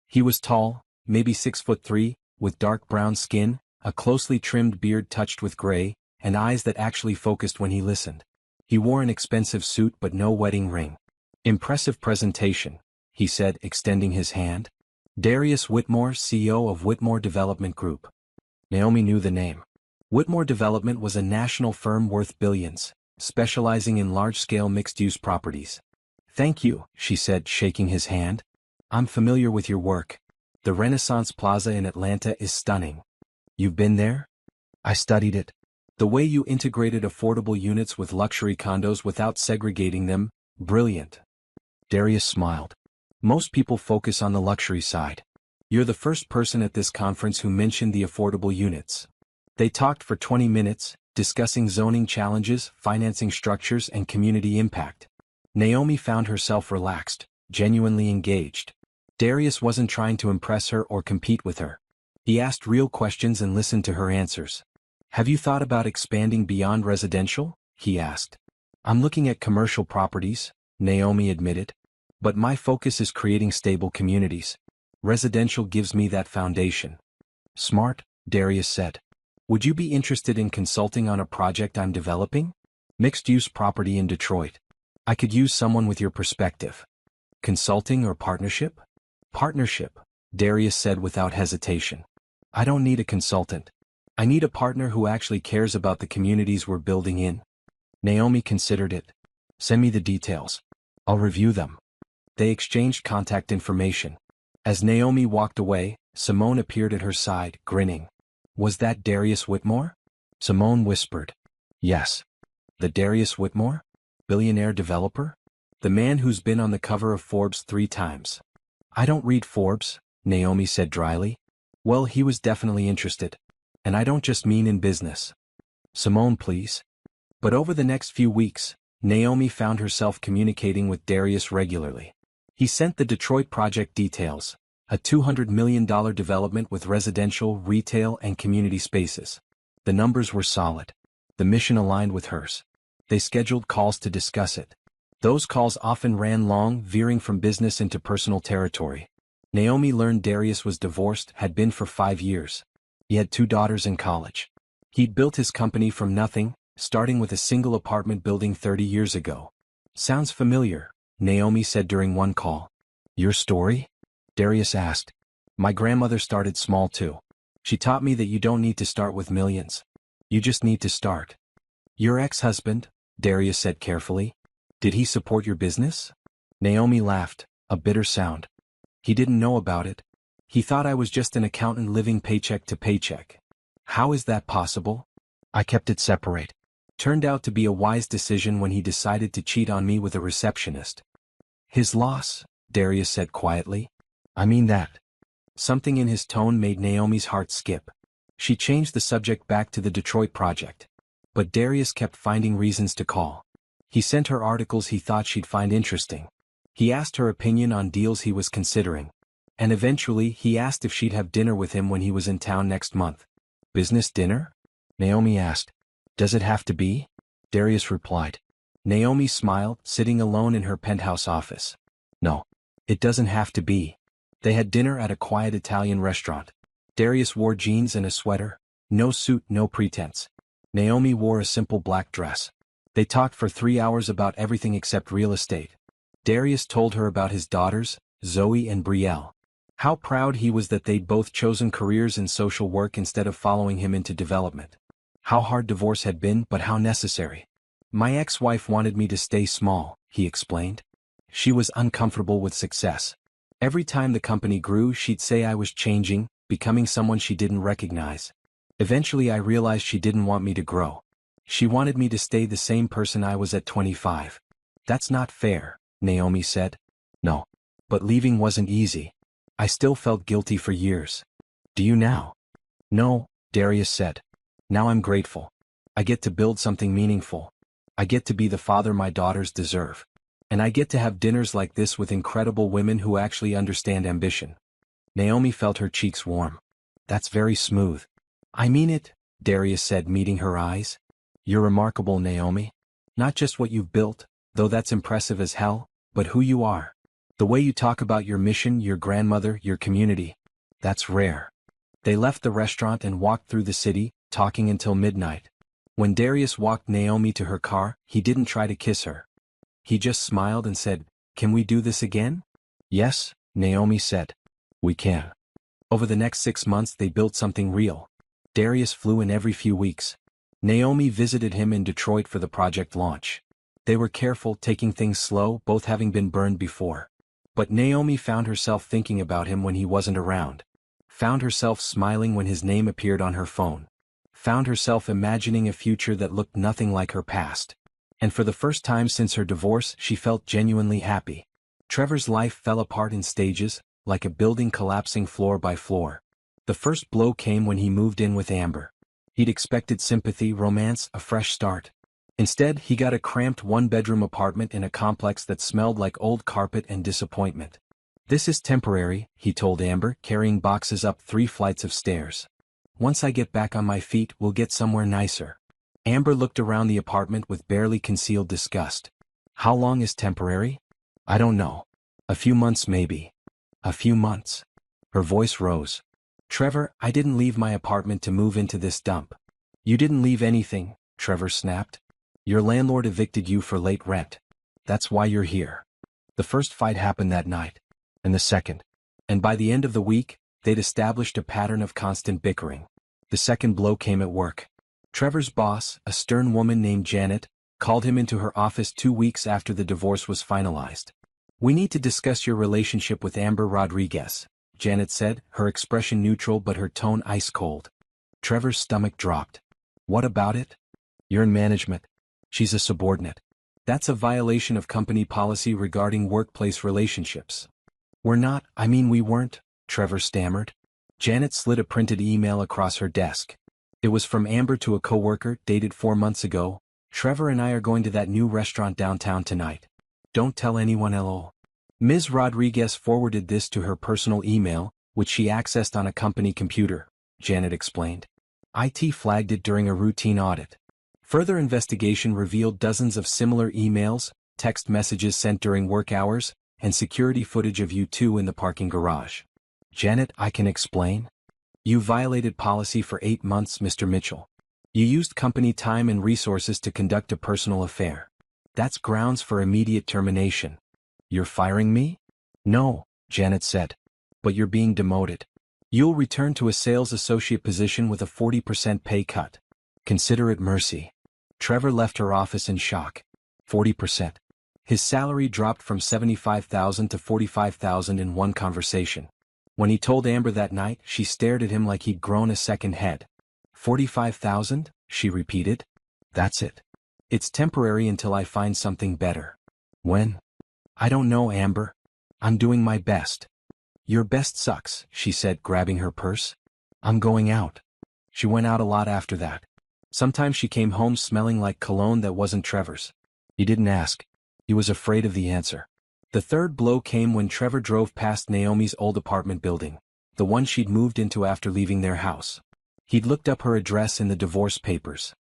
He was tall, maybe 6'3", with dark brown skin, a closely trimmed beard touched with gray, and eyes that actually focused when he listened. He wore an expensive suit but no wedding ring. Impressive presentation, he said, extending his hand. Darius Whitmore, CEO of Whitmore Development Group. Naomi knew the name. Whitmore Development was a national firm worth billions, specializing in large-scale mixed-use properties. Thank you, she said, shaking his hand. I'm familiar with your work. The Renaissance Plaza in Atlanta is stunning. You've been there? I studied it. The way you integrated affordable units with luxury condos without segregating them, brilliant. Darius smiled. Most people focus on the luxury side. You're the first person at this conference who mentioned the affordable units. They talked for 20 minutes, discussing zoning challenges, financing structures, and community impact. Naomi found herself relaxed, genuinely engaged. Darius wasn't trying to impress her or compete with her. He asked real questions and listened to her answers. Have you thought about expanding beyond residential? He asked. I'm looking at commercial properties, Naomi admitted. But my focus is creating stable communities. Residential gives me that foundation. Smart, Darius said. Would you be interested in consulting on a project I'm developing? Mixed-use property in Detroit. I could use someone with your perspective. Consulting or partnership? Partnership, Darius said without hesitation. I don't need a consultant. I need a partner who actually cares about the communities we're building in. Naomi considered it. Send me the details. I'll review them. They exchanged contact information. As Naomi walked away, Simone appeared at her side, grinning. Was that Darius Whitmore? Simone whispered. Yes. The Darius Whitmore? Billionaire developer? The man who's been on the cover of Forbes 3 times. I don't read Forbes, Naomi said dryly. Well, he was definitely interested. And I don't just mean in business. Simone, please. But over the next few weeks, Naomi found herself communicating with Darius regularly. He sent the Detroit project details, a $200 million development with residential, retail, and community spaces. The numbers were solid. The mission aligned with hers. They scheduled calls to discuss it. Those calls often ran long, veering from business into personal territory. Naomi learned Darius was divorced, had been for 5 years. He had 2 daughters in college. He'd built his company from nothing, starting with a single apartment building 30 years ago. Sounds familiar, Naomi said during one call. Your story? Darius asked. My grandmother started small too. She taught me that you don't need to start with millions. You just need to start. Your ex-husband, Darius said carefully. Did he support your business? Naomi laughed, a bitter sound. He didn't know about it. He thought I was just an accountant living paycheck to paycheck. How is that possible? I kept it separate. Turned out to be a wise decision when he decided to cheat on me with a receptionist. His loss, Darius said quietly. I mean that. Something in his tone made Naomi's heart skip. She changed the subject back to the Detroit project. But Darius kept finding reasons to call. He sent her articles he thought she'd find interesting. He asked her opinion on deals he was considering. And eventually he asked if she'd have dinner with him when he was in town next month. Business dinner? Naomi asked. Does it have to be? Darius replied. Naomi smiled, sitting alone in her penthouse office. No. It doesn't have to be. They had dinner at a quiet Italian restaurant. Darius wore jeans and a sweater. No suit, no pretense. Naomi wore a simple black dress. They talked for 3 hours about everything except real estate. Darius told her about his daughters, Zoe and Brielle. How proud he was that they'd both chosen careers in social work instead of following him into development. How hard divorce had been, but how necessary. My ex-wife wanted me to stay small, he explained. She was uncomfortable with success. Every time the company grew, she'd say I was changing, becoming someone she didn't recognize. Eventually I realized she didn't want me to grow. She wanted me to stay the same person I was at 25. That's not fair, Naomi said. No. But leaving wasn't easy. I still felt guilty for years. Do you now? No, Darius said. Now I'm grateful. I get to build something meaningful. I get to be the father my daughters deserve. And I get to have dinners like this with incredible women who actually understand ambition. Naomi felt her cheeks warm. That's very smooth. I mean it, Darius said, meeting her eyes. You're remarkable, Naomi. Not just what you've built, though that's impressive as hell, but who you are. The way you talk about your mission, your grandmother, your community. That's rare. They left the restaurant and walked through the city, talking until midnight. When Darius walked Naomi to her car, he didn't try to kiss her. He just smiled and said, "Can we do this again?" "Yes," Naomi said. "We can." Over the next 6 months they built something real. Darius flew in every few weeks. Naomi visited him in Detroit for the project launch. They were careful, taking things slow, both having been burned before. But Naomi found herself thinking about him when he wasn't around. Found herself smiling when his name appeared on her phone. Found herself imagining a future that looked nothing like her past. And for the first time since her divorce, she felt genuinely happy. Trevor's life fell apart in stages, like a building collapsing floor by floor. The first blow came when he moved in with Amber. He'd expected sympathy, romance, a fresh start. Instead, he got a cramped one-bedroom apartment in a complex that smelled like old carpet and disappointment. "This is temporary," he told Amber, carrying boxes up 3 flights of stairs. "Once I get back on my feet, we'll get somewhere nicer." Amber looked around the apartment with barely concealed disgust. "How long is temporary?" "I don't know. A few months maybe." "A few months?" Her voice rose. "Trevor, I didn't leave my apartment to move into this dump." "You didn't leave anything," Trevor snapped. "Your landlord evicted you for late rent. That's why you're here." The first fight happened that night. And the second. And by the end of the week, they'd established a pattern of constant bickering. The second blow came at work. Trevor's boss, a stern woman named Janet, called him into her office 2 weeks after the divorce was finalized. "We need to discuss your relationship with Amber Rodriguez," Janet said, her expression neutral but her tone ice cold. Trevor's stomach dropped. "What about it?" "You're in management. She's a subordinate. That's a violation of company policy regarding workplace relationships." We weren't," Trevor stammered. Janet slid a printed email across her desk. It was from Amber to a coworker, dated 4 months ago. "Trevor and I are going to that new restaurant downtown tonight. Don't tell anyone, lol." Ms. Rodriguez forwarded this to her personal email, which she accessed on a company computer, Janet explained. IT flagged it during a routine audit. Further investigation revealed dozens of similar emails, text messages sent during work hours, and security footage of you two in the parking garage. "Janet, I can explain." "You violated policy for 8 months, Mr. Mitchell. You used company time and resources to conduct a personal affair. That's grounds for immediate termination." "You're firing me?" "No," Janet said. "But you're being demoted. You'll return to a sales associate position with a 40% pay cut. Consider it mercy." Trevor left her office in shock. 40%. His salary dropped from $75,000 to $45,000 in one conversation. When he told Amber that night, she stared at him like he'd grown a second head. "$45,000?" she repeated. "That's it. It's temporary until I find something better." "When?" "I don't know, Amber. I'm doing my best." "Your best sucks," she said, grabbing her purse. "I'm going out." She went out a lot after that. Sometimes she came home smelling like cologne that wasn't Trevor's. He didn't ask. He was afraid of the answer. The third blow came when Trevor drove past Naomi's old apartment building, the one she'd moved into after leaving their house. He'd looked up her address in the divorce papers.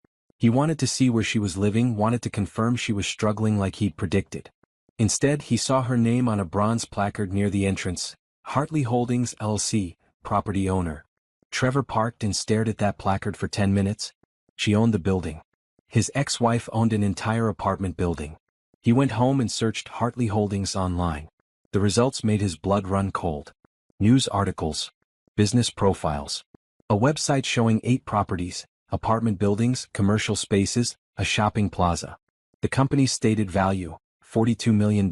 He wanted to see where she was living, wanted to confirm she was struggling like he'd predicted. Instead, he saw her name on a bronze placard near the entrance, Hartley Holdings LC, property owner. Trevor parked and stared at that placard for 10 minutes. She owned the building. His ex-wife owned an entire apartment building. He went home and searched Hartley Holdings online. The results made his blood run cold. News articles, business profiles, a website showing 8 properties, apartment buildings, commercial spaces, a shopping plaza. The company's stated value, $42 million.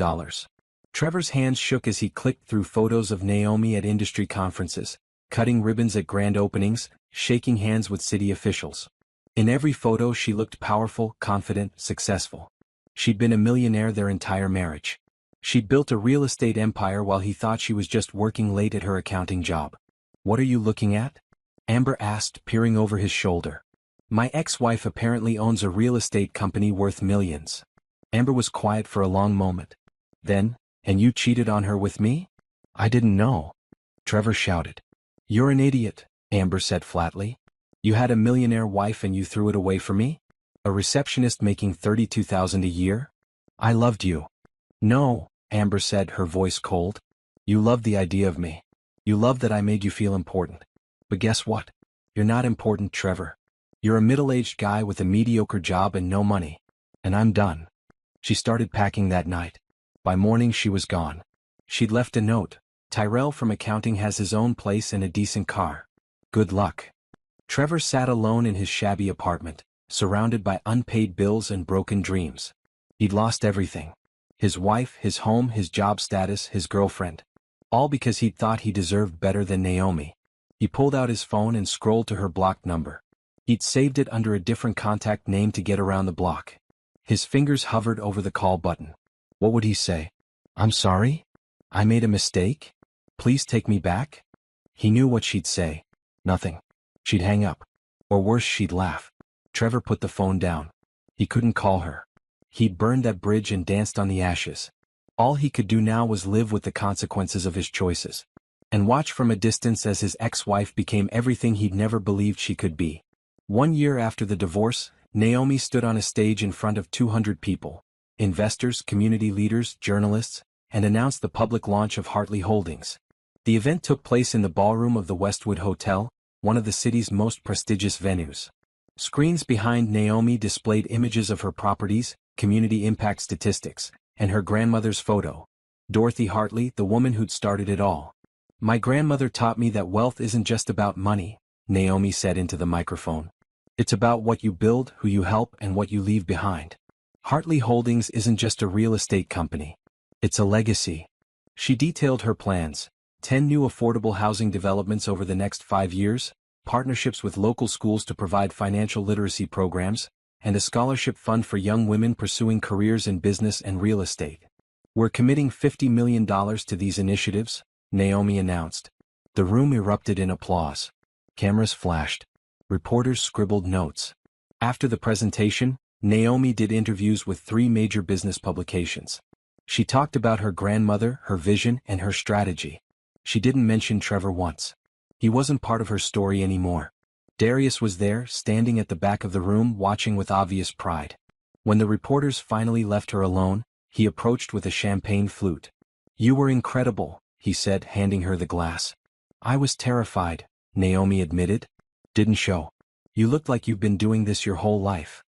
Trevor's hands shook as he clicked through photos of Naomi at industry conferences, cutting ribbons at grand openings, shaking hands with city officials. In every photo she looked powerful, confident, successful. She'd been a millionaire their entire marriage. She'd built a real estate empire while he thought she was just working late at her accounting job. "What are you looking at?" Amber asked, peering over his shoulder. "My ex-wife apparently owns a real estate company worth millions." Amber was quiet for a long moment. Then, "And you cheated on her with me?" "I didn't know." Trevor shouted. "You're an idiot," Amber said flatly. "You had a millionaire wife and you threw it away for me? A receptionist making $32,000 a year? I loved you." "No," Amber said, her voice cold. "You loved the idea of me. You loved that I made you feel important. But guess what? You're not important, Trevor. You're a middle-aged guy with a mediocre job and no money. And I'm done." She started packing that night. By morning she was gone. She'd left a note. "Tyrell from accounting has his own place and a decent car. Good luck." Trevor sat alone in his shabby apartment, surrounded by unpaid bills and broken dreams. He'd lost everything. His wife, his home, his job status, his girlfriend. All because he'd thought he deserved better than Naomi. He pulled out his phone and scrolled to her blocked number. He'd saved it under a different contact name to get around the block. His fingers hovered over the call button. What would he say? "I'm sorry? I made a mistake? Please take me back?" He knew what she'd say. Nothing. She'd hang up. Or worse, she'd laugh. Trevor put the phone down. He couldn't call her. He'd burned that bridge and danced on the ashes. All he could do now was live with the consequences of his choices. And watch from a distance as his ex-wife became everything he'd never believed she could be. 1 year after the divorce, Naomi stood on a stage in front of 200 people, investors, community leaders, journalists, and announced the public launch of Hartley Holdings. The event took place in the ballroom of the Westwood Hotel, one of the city's most prestigious venues. Screens behind Naomi displayed images of her properties, community impact statistics, and her grandmother's photo. Dorothy Hartley, the woman who'd started it all. "My grandmother taught me that wealth isn't just about money," Naomi said into the microphone. "It's about what you build, who you help, and what you leave behind. Hartley Holdings isn't just a real estate company. It's a legacy." She detailed her plans: 10 new affordable housing developments over the next 5 years, partnerships with local schools to provide financial literacy programs, and a scholarship fund for young women pursuing careers in business and real estate. "We're committing $50 million to these initiatives," Naomi announced. The room erupted in applause. Cameras flashed. Reporters scribbled notes. After the presentation, Naomi did interviews with 3 major business publications. She talked about her grandmother, her vision, and her strategy. She didn't mention Trevor once. He wasn't part of her story anymore. Darius was there, standing at the back of the room, watching with obvious pride. When the reporters finally left her alone, he approached with a champagne flute. "You were incredible," he said, handing her the glass. "I was terrified," Naomi admitted. "Didn't show. You looked like you've been doing this your whole life."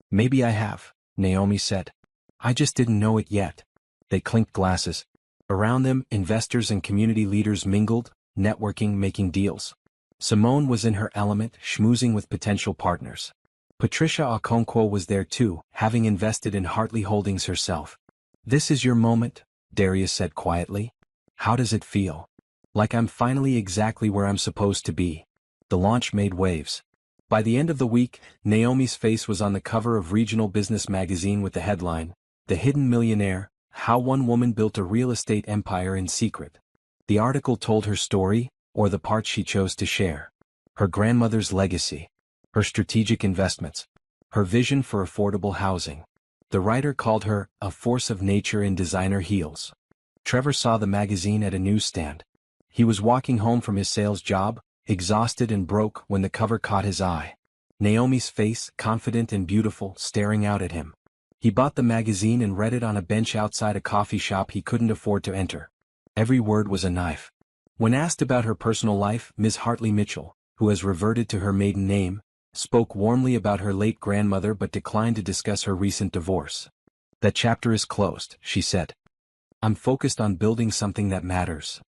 "Maybe I have," Naomi said. "I just didn't know it yet." They clinked glasses. Around them, investors and community leaders mingled, networking, making deals. Simone was in her element, schmoozing with potential partners. Patricia Okonkwo was there too, having invested in Hartley Holdings herself. "This is your moment," Darius said quietly. "How does it feel?" "Like I'm finally exactly where I'm supposed to be." The launch made waves. By the end of the week, Naomi's face was on the cover of Regional Business magazine with the headline, "The Hidden Millionaire, How One Woman Built a Real Estate Empire in Secret." The article told her story, or the part she chose to share. Her grandmother's legacy. Her strategic investments. Her vision for affordable housing. The writer called her a force of nature in designer heels. Trevor saw the magazine at a newsstand. He was walking home from his sales job, exhausted and broke, when the cover caught his eye. Naomi's face, confident and beautiful, staring out at him. He bought the magazine and read it on a bench outside a coffee shop he couldn't afford to enter. Every word was a knife. When asked about her personal life, Ms. Hartley Mitchell, who has reverted to her maiden name, spoke warmly about her late grandmother but declined to discuss her recent divorce. "That chapter is closed," she said. "I'm focused on building something that matters."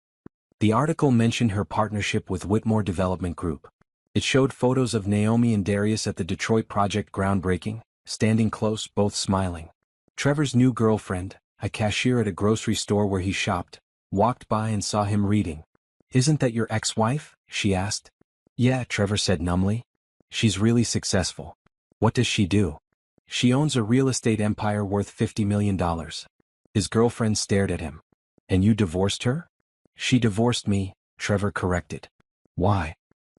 The article mentioned her partnership with Whitmore Development Group. It showed photos of Naomi and Darius at the Detroit project groundbreaking, standing close, both smiling. Trevor's new girlfriend, a cashier at a grocery store where he shopped, walked by and saw him reading. "Isn't that your ex-wife?" she asked. "Yeah," Trevor said numbly. "She's really successful." "What does she do?" "She owns a real estate empire worth $50 million. His girlfriend stared at him. "And you divorced her?" "She divorced me," Trevor corrected. "Why?"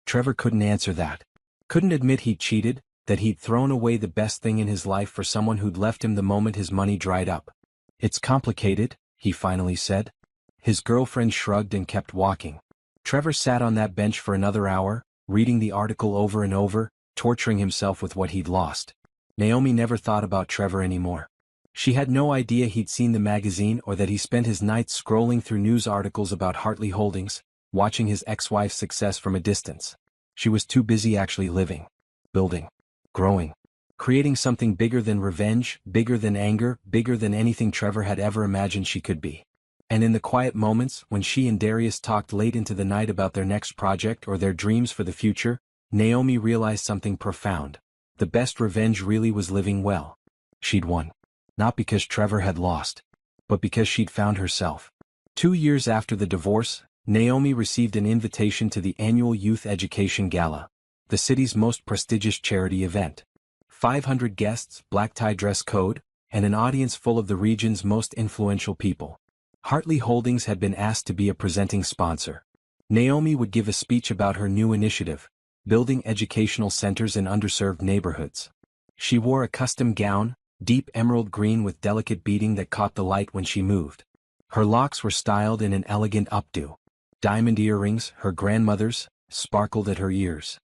Trevor couldn't answer that. Couldn't admit he'd cheated, that he'd thrown away the best thing in his life for someone who'd left him the moment his money dried up. "It's complicated," he finally said. His girlfriend shrugged and kept walking. Trevor sat on that bench for another hour, reading the article over and over, torturing himself with what he'd lost. Naomi never thought about Trevor anymore. She had no idea he'd seen the magazine or that he spent his nights scrolling through news articles about Hartley Holdings, watching his ex-wife's success from a distance. She was too busy actually living, building, growing, creating something bigger than revenge, bigger than anger, bigger than anything Trevor had ever imagined she could be. And in the quiet moments, when she and Darius talked late into the night about their next project or their dreams for the future, Naomi realized something profound. The best revenge really was living well. She'd won. Not because Trevor had lost, but because she'd found herself. 2 years after the divorce, Naomi received an invitation to the annual Youth Education Gala, the city's most prestigious charity event. 500 guests, black-tie dress code, and an audience full of the region's most influential people. Hartley Holdings had been asked to be a presenting sponsor. Naomi would give a speech about her new initiative, building educational centers in underserved neighborhoods. She wore a custom gown, deep emerald green with delicate beading that caught the light when she moved. Her locks were styled in an elegant updo. Diamond earrings, her grandmother's, sparkled at her ears.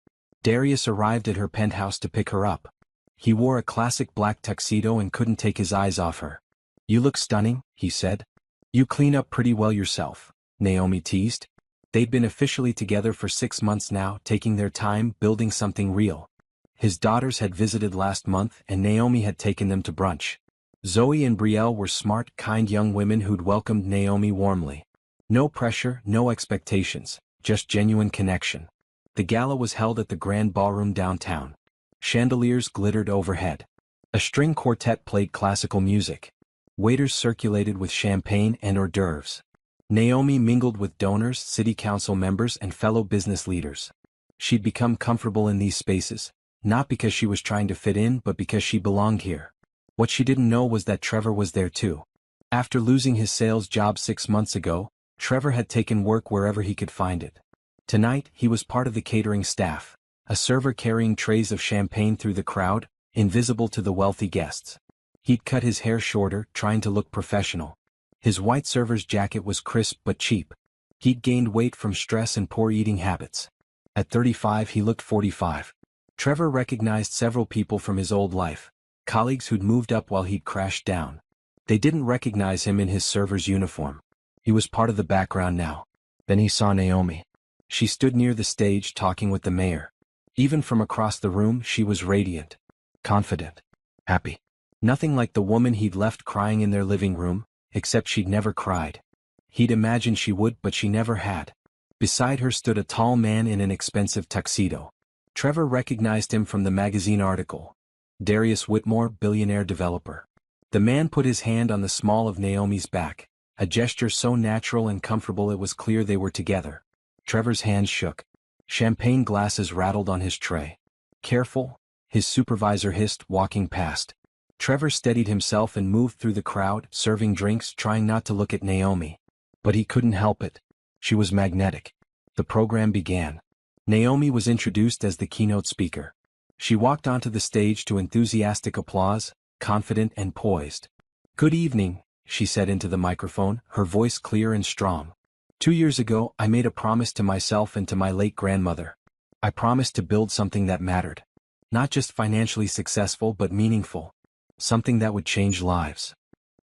Darius arrived at her penthouse to pick her up. He wore a classic black tuxedo and couldn't take his eyes off her. "You look stunning," he said. "You clean up pretty well yourself," Naomi teased. They'd been officially together for 6 months now, taking their time, building something real. His daughters had visited last month and Naomi had taken them to brunch. Zoe and Brielle were smart, kind young women who'd welcomed Naomi warmly. No pressure, no expectations, just genuine connection. The gala was held at the Grand Ballroom downtown. Chandeliers glittered overhead. A string quartet played classical music. Waiters circulated with champagne and hors d'oeuvres. Naomi mingled with donors, city council members, and fellow business leaders. She'd become comfortable in these spaces, not because she was trying to fit in but because she belonged here. What she didn't know was that Trevor was there too. After losing his sales job 6 months ago, Trevor had taken work wherever he could find it. Tonight, he was part of the catering staff, a server carrying trays of champagne through the crowd, invisible to the wealthy guests. He'd cut his hair shorter, trying to look professional. His white server's jacket was crisp but cheap. He'd gained weight from stress and poor eating habits. At 35 he looked 45. Trevor recognized several people from his old life, colleagues who'd moved up while he'd crashed down. They didn't recognize him in his server's uniform. He was part of the background now. Then he saw Naomi. She stood near the stage talking with the mayor. Even from across the room she was radiant, confident, happy. Nothing like the woman he'd left crying in their living room, except she'd never cried. He'd imagined she would but she never had. Beside her stood a tall man in an expensive tuxedo. Trevor recognized him from the magazine article. Darius Whitmore, billionaire developer. The man put his hand on the small of Naomi's back, a gesture so natural and comfortable it was clear they were together. Trevor's hands shook. Champagne glasses rattled on his tray. "Careful," his supervisor hissed, walking past. Trevor steadied himself and moved through the crowd, serving drinks, trying not to look at Naomi. But he couldn't help it. She was magnetic. The program began. Naomi was introduced as the keynote speaker. She walked onto the stage to enthusiastic applause, confident and poised. "Good evening," she said into the microphone, her voice clear and strong. 2 years ago, I made a promise to myself and to my late grandmother. I promised to build something that mattered. Not just financially successful but meaningful. Something that would change lives.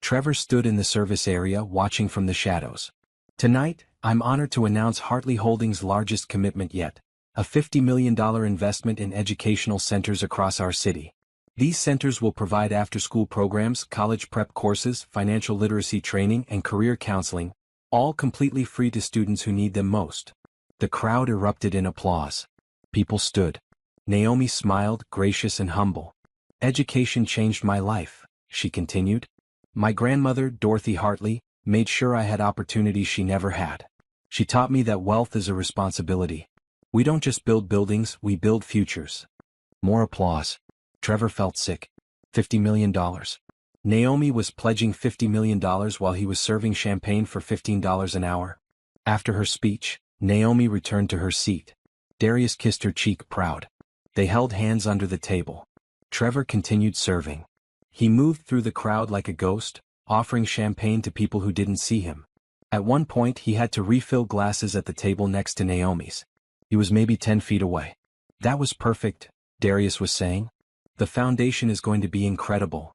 Trevor stood in the service area watching from the shadows. Tonight, I'm honored to announce Hartley Holdings' largest commitment yet. A $50 million investment in educational centers across our city. These centers will provide after-school programs, college prep courses, financial literacy training, and career counseling, all completely free to students who need them most. The crowd erupted in applause. People stood. Naomi smiled, gracious and humble. Education changed my life, she continued. My grandmother, Dorothy Hartley, made sure I had opportunities she never had. She taught me that wealth is a responsibility. We don't just build buildings, we build futures. More applause. Trevor felt sick. $50 million. Naomi was pledging $50 million while he was serving champagne for $15 an hour. After her speech, Naomi returned to her seat. Darius kissed her cheek proud. They held hands under the table. Trevor continued serving. He moved through the crowd like a ghost, offering champagne to people who didn't see him. At one point he had to refill glasses at the table next to Naomi's. He was maybe 10 feet away. That was perfect, Darius was saying. The foundation is going to be incredible.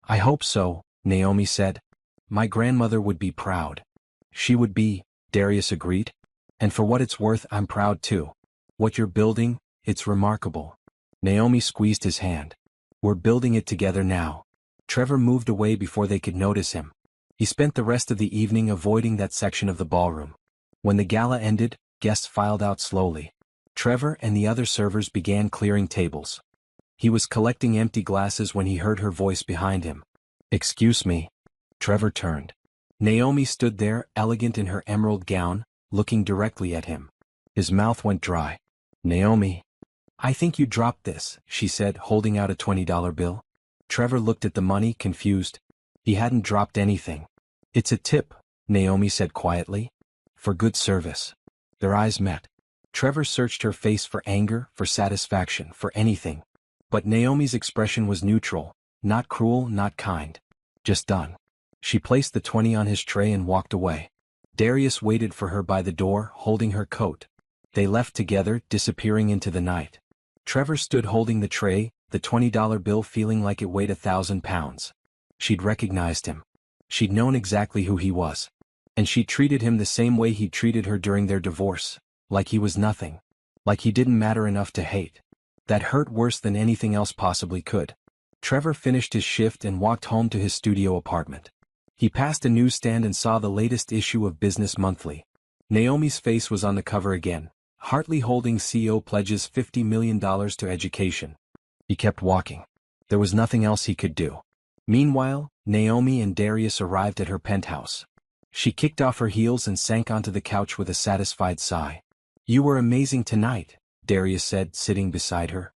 I hope so, Naomi said. My grandmother would be proud. She would be, Darius agreed. And for what it's worth, I'm proud too. What you're building, it's remarkable. Naomi squeezed his hand. We're building it together now. Trevor moved away before they could notice him. He spent the rest of the evening avoiding that section of the ballroom. When the gala ended, guests filed out slowly. Trevor and the other servers began clearing tables. He was collecting empty glasses when he heard her voice behind him. Excuse me. Trevor turned. Naomi stood there, elegant in her emerald gown, looking directly at him. His mouth went dry. Naomi. I think you dropped this, she said, holding out a $20 bill. Trevor looked at the money, confused. He hadn't dropped anything. It's a tip, Naomi said quietly. For good service. Their eyes met. Trevor searched her face for anger, for satisfaction, for anything. But Naomi's expression was neutral, not cruel, not kind. Just done. She placed the 20 on his tray and walked away. Darius waited for her by the door, holding her coat. They left together, disappearing into the night. Trevor stood holding the tray, the $20 bill feeling like it weighed 1,000 pounds. She'd recognized him. She'd known exactly who he was. And she treated him the same way he treated her during their divorce, like he was nothing. Like he didn't matter enough to hate. That hurt worse than anything else possibly could. Trevor finished his shift and walked home to his studio apartment. He passed a newsstand and saw the latest issue of Business Monthly. Naomi's face was on the cover again. Hartley Holdings CEO pledges $50 million to education. He kept walking. There was nothing else he could do. Meanwhile, Naomi and Darius arrived at her penthouse. She kicked off her heels and sank onto the couch with a satisfied sigh. You were amazing tonight, Darius said, sitting beside her.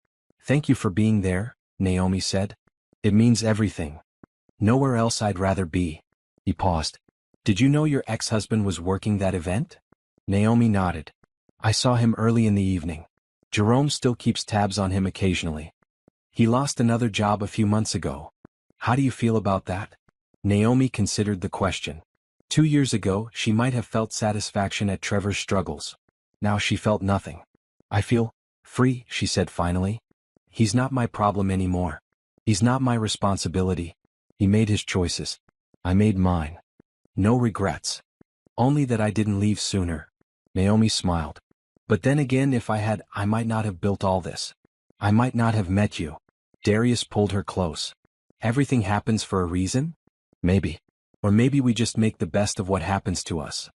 Thank you for being there, Naomi said. It means everything. Nowhere else I'd rather be. He paused. Did you know your ex-husband was working that event? Naomi nodded. I saw him early in the evening. Jerome still keeps tabs on him occasionally. He lost another job a few months ago. How do you feel about that? Naomi considered the question. 2 years ago, she might have felt satisfaction at Trevor's struggles. Now she felt nothing. I feel free, she said finally. He's not my problem anymore. He's not my responsibility. He made his choices. I made mine. No regrets. Only that I didn't leave sooner. Naomi smiled. But then again, if I had, I might not have built all this. I might not have met you. Darius pulled her close. Everything happens for a reason? Maybe. Or maybe we just make the best of what happens to us.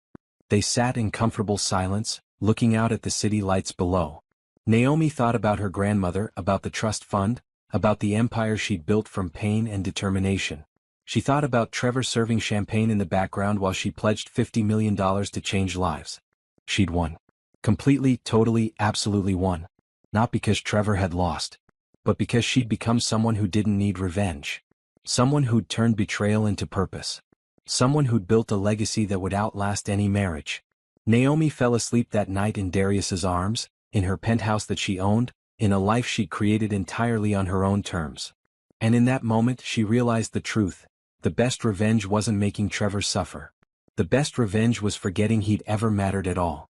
They sat in comfortable silence, looking out at the city lights below. Naomi thought about her grandmother, about the trust fund, about the empire she'd built from pain and determination. She thought about Trevor serving champagne in the background while she pledged $50 million to change lives. She'd won. Completely, totally, absolutely won. Not because Trevor had lost, but because she'd become someone who didn't need revenge. Someone who'd turned betrayal into purpose. Someone who'd built a legacy that would outlast any marriage. Naomi fell asleep that night in Darius's arms, in her penthouse that she owned, in a life she'd created entirely on her own terms. And in that moment she realized the truth. The best revenge wasn't making Trevor suffer. The best revenge was forgetting he'd ever mattered at all.